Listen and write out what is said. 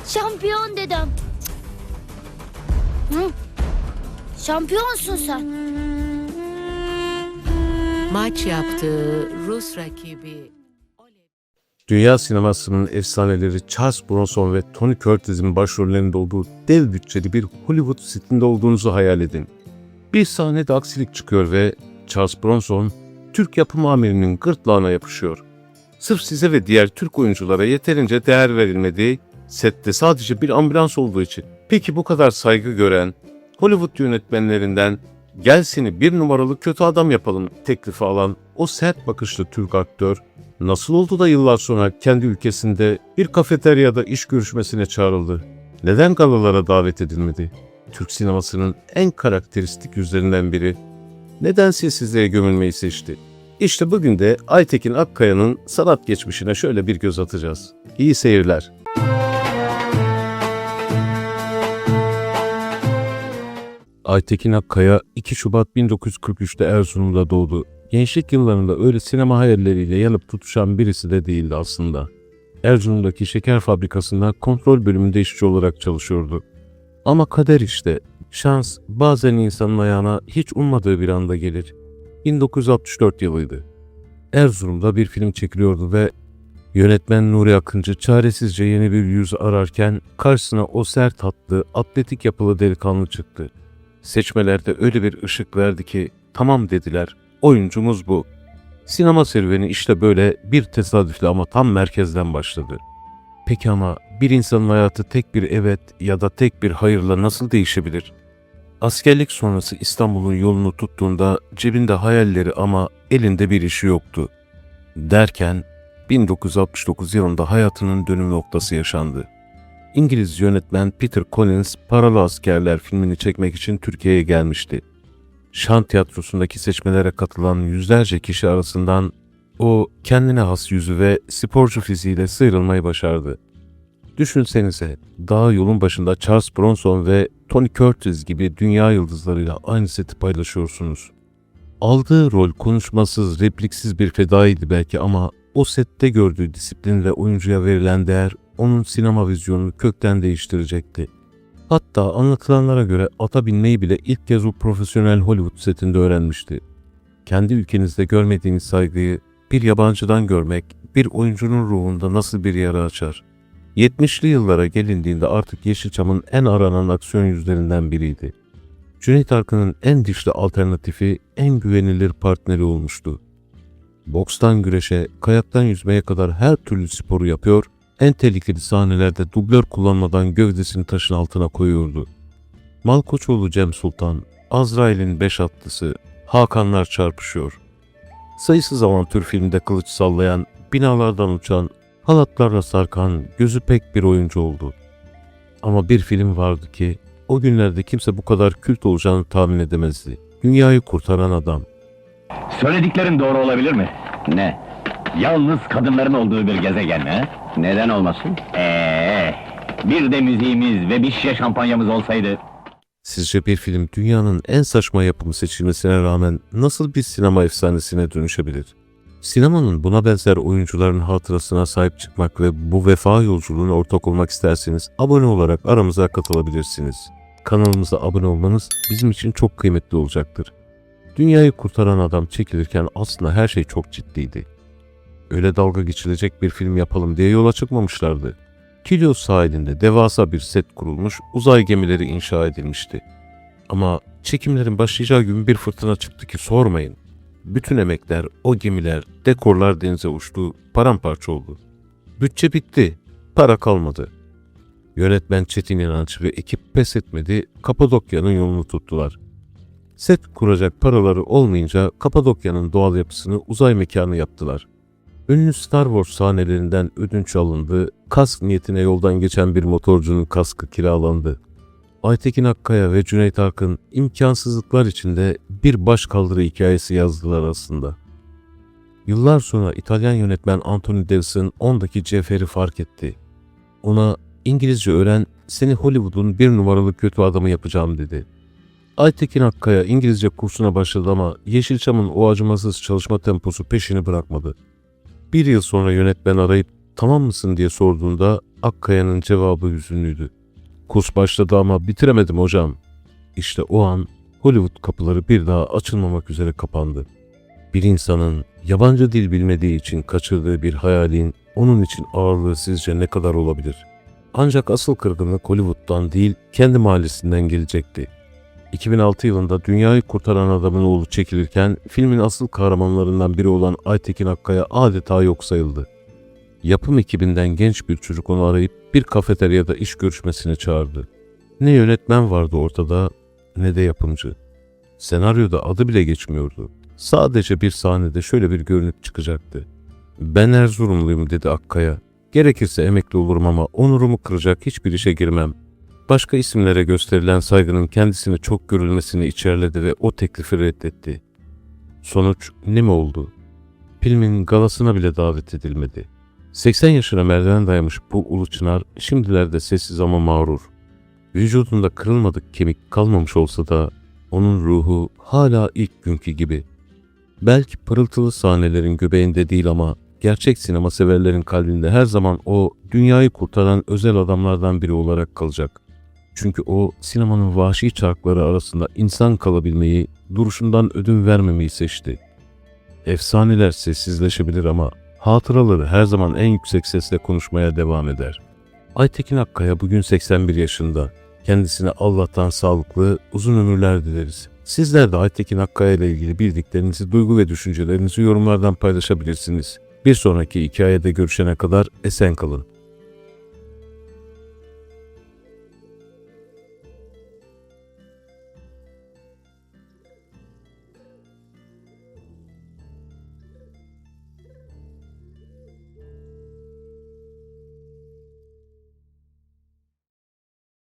Şampiyon dedem. Hı? Şampiyonsun sen. Maç yaptığı Rus rakibi Dünya sinemasının efsaneleri Charles Bronson ve Tony Curtis'in başrollerinde olduğu dev bütçeli bir Hollywood setinde olduğunuzu hayal edin. Bir sahnede aksilik çıkıyor ve Charles Bronson, Türk yapım amirinin gırtlağına yapışıyor. Sırf size ve diğer Türk oyunculara yeterince değer verilmediği, sette sadece bir ambulans olduğu için. Peki bu kadar saygı gören Hollywood yönetmenlerinden "Gel seni bir numaralı kötü adam yapalım" teklifi alan o sert bakışlı Türk aktör, nasıl oldu da yıllar sonra kendi ülkesinde bir kafeteryada iş görüşmesine çağrıldı? Neden galalara davet edilmedi? Türk sinemasının en karakteristik yüzlerinden biri neden sessizliğe gömülmeyi seçti? İşte bugün de Aytekin Akkaya'nın sanat geçmişine şöyle bir göz atacağız. İyi seyirler. Aytekin Akkaya 2 Şubat 1943'te Erzurum'da doğdu. Gençlik yıllarında öyle sinema hayalleriyle yanıp tutuşan birisi de değildi aslında. Erzurum'daki şeker fabrikasında kontrol bölümünde işçi olarak çalışıyordu. Ama kader işte, şans bazen insanın ayağına hiç ummadığı bir anda gelir. 1964 yılıydı. Erzurum'da bir film çekiliyordu ve yönetmen Nuri Akıncı çaresizce yeni bir yüz ararken karşısına o sert hatlı, atletik yapılı delikanlı çıktı. Seçmelerde öyle bir ışık verdi ki tamam dediler, oyuncumuz bu. Sinema serüveni işte böyle bir tesadüfle ama tam merkezden başladı. Peki ama bir insanın hayatı tek bir evet ya da tek bir hayırla nasıl değişebilir? Askerlik sonrası İstanbul'un yolunu tuttuğunda cebinde hayalleri ama elinde bir işi yoktu. Derken 1969 yılında hayatının dönüm noktası yaşandı. İngiliz yönetmen Peter Collins Paralı Askerler filmini çekmek için Türkiye'ye gelmişti. Şan tiyatrosundaki seçmelere katılan yüzlerce kişi arasından o kendine has yüzü ve sporcu fiziğiyle sıyrılmayı başardı. Düşünsenize, daha yolun başında Charles Bronson ve Tony Curtis gibi dünya yıldızlarıyla aynı seti paylaşıyorsunuz. Aldığı rol konuşmasız, repliksiz bir fedaiydi belki ama o sette gördüğü disiplin ve oyuncuya verilen değer onun sinema vizyonunu kökten değiştirecekti. Hatta anlatılanlara göre ata binmeyi bile ilk kez o profesyonel Hollywood setinde öğrenmişti. Kendi ülkenizde görmediğiniz saygıyı bir yabancıdan görmek bir oyuncunun ruhunda nasıl bir yara açar? 70'li yıllara gelindiğinde artık Yeşilçam'ın en aranan aksiyon yüzlerinden biriydi. Cüneyt Arkın'ın en dişli alternatifi, en güvenilir partneri olmuştu. Bokstan güreşe, kayaktan yüzmeye kadar her türlü sporu yapıyor, en tehlikeli sahnelerde dublör kullanmadan gövdesini taşın altına koyuyordu. Malkoçoğlu Cem Sultan, Azrail'in 5 atlısı, Hakanlar çarpışıyor. Sayısız avantür filmde kılıç sallayan, binalardan uçan, halatlarla sarkan, gözü pek bir oyuncu oldu. Ama bir film vardı ki, o günlerde kimse bu kadar kült olacağını tahmin edemezdi. Dünyayı Kurtaran Adam. Söylediklerin doğru olabilir mi? Ne? Yalnız kadınların olduğu bir gezegen mi? Neden olmasın? Bir de müziğimiz ve bir şişe şampanyamız olsaydı... Sizce bir film dünyanın en saçma yapımı seçilmesine rağmen nasıl bir sinema efsanesine dönüşebilir? Sinemanın buna benzer oyuncuların hatırasına sahip çıkmak ve bu vefa yolculuğuna ortak olmak isterseniz abone olarak aramıza katılabilirsiniz. Kanalımıza abone olmanız bizim için çok kıymetli olacaktır. Dünyayı Kurtaran Adam çekilirken aslında her şey çok ciddiydi. Öyle dalga geçilecek bir film yapalım diye yola çıkmamışlardı. Kilyos sahilinde devasa bir set kurulmuş, uzay gemileri inşa edilmişti. Ama çekimlerin başlayacağı gün bir fırtına çıktı ki sormayın. Bütün emekler, o gemiler, dekorlar denize uçtu, paramparça oldu. Bütçe bitti, para kalmadı. Yönetmen Çetin İnanç ve ekip pes etmedi, Kapadokya'nın yolunu tuttular. Set kuracak paraları olmayınca Kapadokya'nın doğal yapısını uzay mekanı yaptılar. Ünlü Star Wars sahnelerinden ödünç alındı, kask niyetine yoldan geçen bir motorcunun kaskı kiralandı. Aytekin Akkaya ve Cüneyt Arkın imkansızlıklar içinde bir başkaldırı hikayesi yazdılar aslında. Yıllar sonra İtalyan yönetmen Anthony Davis'in ondaki Cefer'i fark etti. Ona İngilizce öğren, seni Hollywood'un bir numaralı kötü adamı yapacağım dedi. Aytekin Akkaya İngilizce kursuna başladı ama Yeşilçam'ın o acımasız çalışma temposu peşini bırakmadı. Bir yıl sonra yönetmen arayıp tamam mısın diye sorduğunda Akkaya'nın cevabı hüzünlüydü. Kurs başladı ama bitiremedim hocam. İşte o an Hollywood kapıları bir daha açılmamak üzere kapandı. Bir insanın yabancı dil bilmediği için kaçırdığı bir hayalin onun için ağırlığı sizce ne kadar olabilir? Ancak asıl kırgınlık Hollywood'dan değil, kendi mahallesinden gelecekti. 2006 yılında Dünyayı Kurtaran Adamın Oğlu çekilirken filmin asıl kahramanlarından biri olan Aytekin Akkaya adeta yok sayıldı. Yapım ekibinden genç bir çocuk onu arayıp bir kafeteryada iş görüşmesine çağırdı. Ne yönetmen vardı ortada ne de yapımcı. Senaryoda adı bile geçmiyordu. Sadece bir sahnede şöyle bir görünüp çıkacaktı. "Ben Erzurumluyum," dedi Akkaya. "Gerekirse emekli olurum ama onurumu kıracak hiçbir işe girmem." Başka isimlere gösterilen saygının kendisine çok görülmesini içerledi ve o teklifi reddetti. Sonuç ne mi oldu? Filmin galasına bile davet edilmedi. 80 yaşına merdiven dayamış bu ulu çınar şimdilerde sessiz ama mağrur. Vücudunda kırılmadık kemik kalmamış olsa da onun ruhu hala ilk günkü gibi. Belki pırıltılı sahnelerin göbeğinde değil ama gerçek sinema severlerin kalbinde her zaman o dünyayı kurtaran özel adamlardan biri olarak kalacak. Çünkü o sinemanın vahşi çarkları arasında insan kalabilmeyi, duruşundan ödün vermemeyi seçti. Efsaneler sessizleşebilir ama hatıraları her zaman en yüksek sesle konuşmaya devam eder. Aytekin Akkaya bugün 81 yaşında. Kendisine Allah'tan sağlıklı, uzun ömürler dileriz. Sizler de Aytekin Akkaya ile ilgili bildiklerinizi, duygu ve düşüncelerinizi yorumlardan paylaşabilirsiniz. Bir sonraki hikayede görüşene kadar esen kalın.